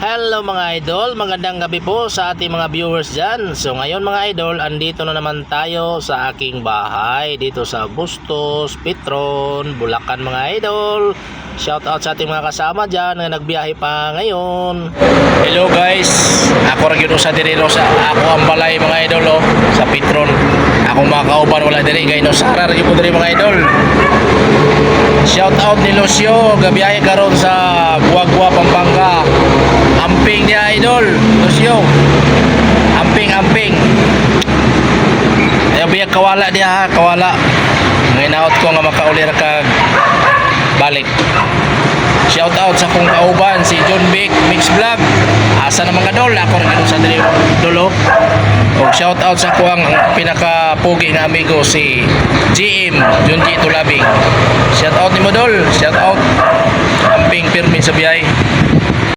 Hello mga idol, magandang gabi po sa ating mga viewers dyan. So ngayon mga idol, andito na naman tayo sa aking bahay dito sa Bustos, Petron, Bulacan mga idol. Shout out sa ating mga kasama dyan na nagbiyahe pa ngayon. Hello guys, ako rin sa diriro sa ako ang balay mga idol sa Petron. Akong mga kauban wala diri kay no Sara rin po diri mga idol. Shout out ni Lucio, gabiyahe karon sa Buagua, Pampanga. Amping niya idol, Lucio. Amping. Ayaw biya kawala dia ha, kawala. Nginaot ko nga makaulir kag balik. Shout out sa kong kauban si John Vic Mix Vlog. Asa na mga dol, ako rin sa dili dolo. Og shout out sa ko ang pinaka-pugi nga amigo si GM Junji Tulabing. Shout out ni mo dol, shout out. Amping pirmi sa biyay.